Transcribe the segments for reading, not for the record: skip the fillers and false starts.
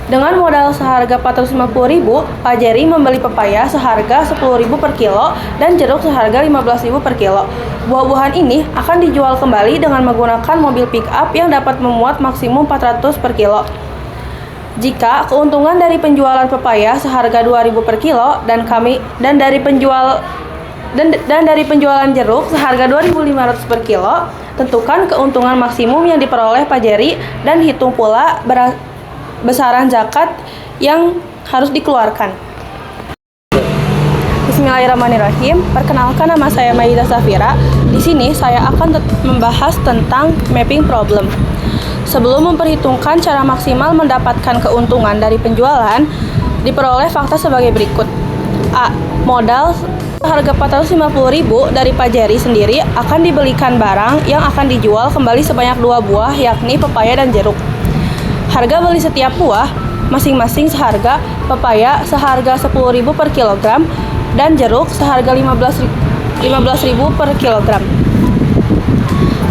Dengan modal seharga 450.000, Pak Jerry membeli pepaya seharga 10.000 per kilo dan jeruk seharga 15.000 per kilo. Buah-buahan ini akan dijual kembali dengan menggunakan mobil pick-up yang dapat memuat maksimum 400 per kilo. Jika keuntungan dari penjualan pepaya seharga 2.000 per kilo dan dari penjualan jeruk seharga 2.500 per kilo, tentukan keuntungan maksimum yang diperoleh Pak Jerry dan hitung pula besaran zakat yang harus dikeluarkan. Bismillahirrahmanirrahim. Perkenalkan, nama saya Maida Safira. Di sini saya akan membahas tentang mapping problem. Sebelum memperhitungkan cara maksimal mendapatkan keuntungan dari penjualan, diperoleh fakta sebagai berikut. A. Modal harga 450.000 dari Pak Jerry sendiri akan dibelikan barang yang akan dijual kembali sebanyak 2 buah, yakni pepaya dan jeruk. Harga beli setiap buah masing-masing seharga: pepaya seharga 10.000 per kilogram dan jeruk seharga 15.000 per kilogram.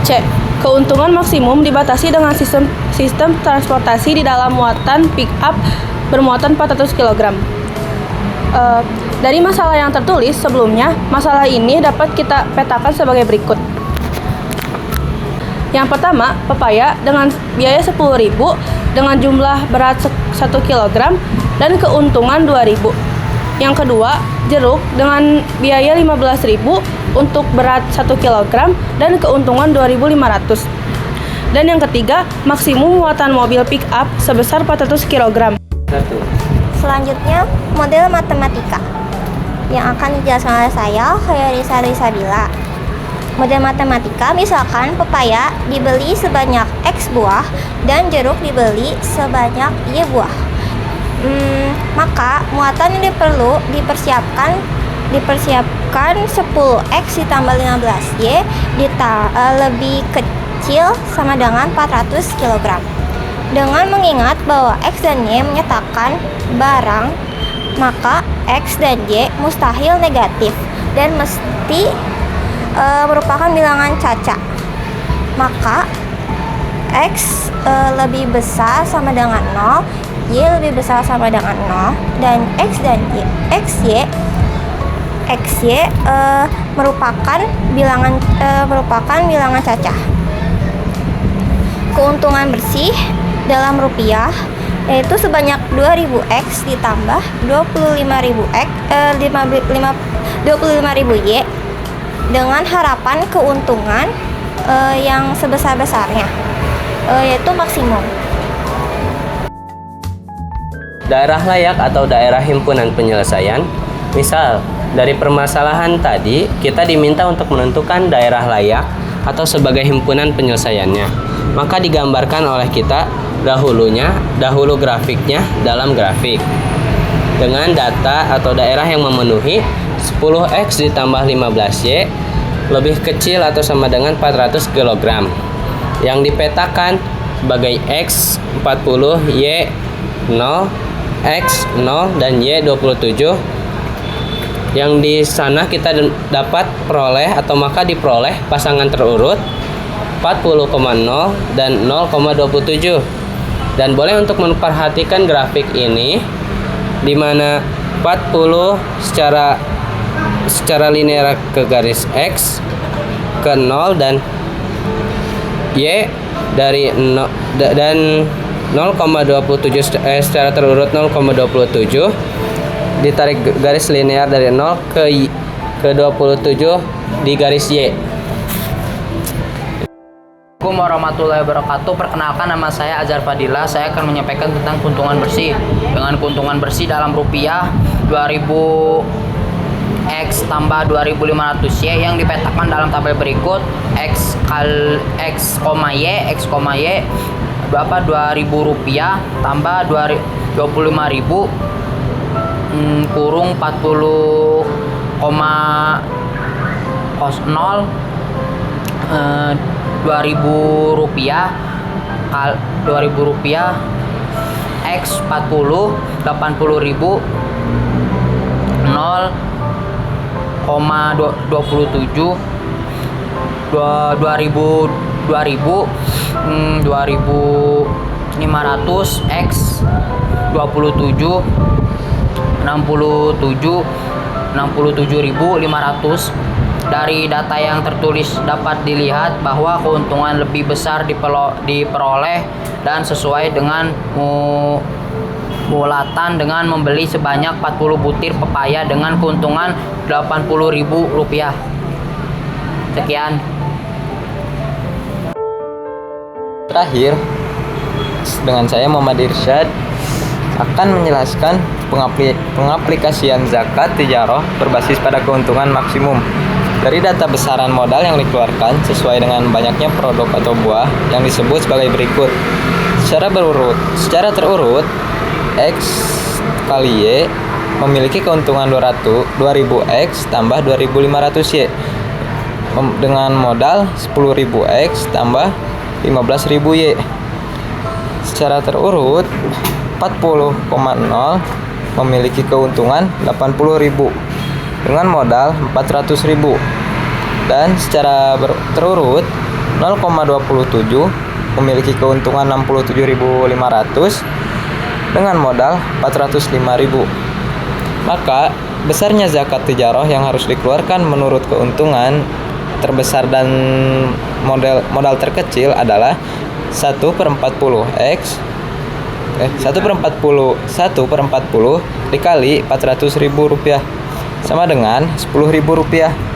C. Keuntungan maksimum dibatasi dengan sistem transportasi di dalam muatan pick-up bermuatan 400 kg. Dari masalah yang tertulis sebelumnya, masalah ini dapat kita petakan sebagai berikut. Yang pertama, pepaya dengan biaya 10.000 dengan jumlah berat 1 kg dan keuntungan 2.000. Yang kedua, jeruk dengan biaya 15.000 untuk berat 1 kg dan keuntungan 2.500. Dan yang ketiga, maksimum muatan mobil pick up sebesar 400 kg. Selanjutnya, model matematika yang akan dijelaskan oleh saya, Khairisa Risabila. Model matematika, misalkan pepaya dibeli sebanyak X buah dan jeruk dibeli sebanyak Y buah. Maka muatan ini perlu dipersiapkan 10X ditambah 15Y lebih kecil sama dengan 400 kg. Dengan mengingat bahwa X dan Y menyatakan barang, maka X dan Y mustahil negatif dan mesti merupakan bilangan caca. Maka X lebih besar sama dengan 0, Y lebih besar sama dengan 0, dan X dan Y, XY merupakan bilangan caca. Keuntungan bersih dalam rupiah yaitu sebanyak 2.000X ditambah 25.000Y dengan harapan keuntungan yang sebesar-besarnya, yaitu maksimum. Daerah layak atau daerah himpunan penyelesaian. Misal, dari permasalahan tadi, kita diminta untuk menentukan daerah layak atau sebagai himpunan penyelesaiannya. Maka digambarkan oleh kita dahulu grafiknya dalam grafik. Dengan data atau daerah yang memenuhi 10X ditambah 15Y lebih kecil atau sama dengan 400 kg. Yang dipetakan sebagai X 40, Y 0, X 0, dan Y 27. Yang di sana kita dapat diperoleh pasangan terurut 40,0 dan 0,27. Dan boleh untuk memperhatikan grafik ini di mana 40 secara linear ke garis X ke 0 dan Y dari 0 dan 0,27 secara terurut 0,27 ditarik garis linear dari 0 ke 27 di garis Y. Assalamualaikum warahmatullahi wabarakatuh. Perkenalkan, nama saya Azhar Fadila. Saya akan menyampaikan tentang keuntungan bersih. Dengan keuntungan bersih dalam rupiah 2000X tambah 2500Y yang dipetakan dalam tabel berikut. X, Y 2.000 rupiah tambah 25.000 kurung 40,0 2.000 rupiah X 40 80.000 0,27 2.500 X 67.500. Dari data yang tertulis dapat dilihat bahwa keuntungan lebih besar diperoleh dan sesuai dengan mulatan dengan membeli sebanyak 40 butir pepaya dengan keuntungan Rp80.000. Sekian. Terakhir, dengan saya Muhammad Irsyad akan menjelaskan pengaplikasian zakat tijarah berbasis pada keuntungan maksimum. Dari data besaran modal yang dikeluarkan sesuai dengan banyaknya produk atau buah yang disebut sebagai berikut. Secara terurut, X kali Y memiliki keuntungan 2000X tambah 2500Y dengan modal 10.000X tambah 15.000Y. Secara terurut, 40,0 memiliki keuntungan 80.000 dengan modal 400.000, dan secara terurut 0,27 memiliki keuntungan 67.500 dengan modal 405.000. Maka besarnya zakat tijarah yang harus dikeluarkan menurut keuntungan terbesar dan modal terkecil adalah 1/40 dikali Rp400.000 sama dengan Rp10.000.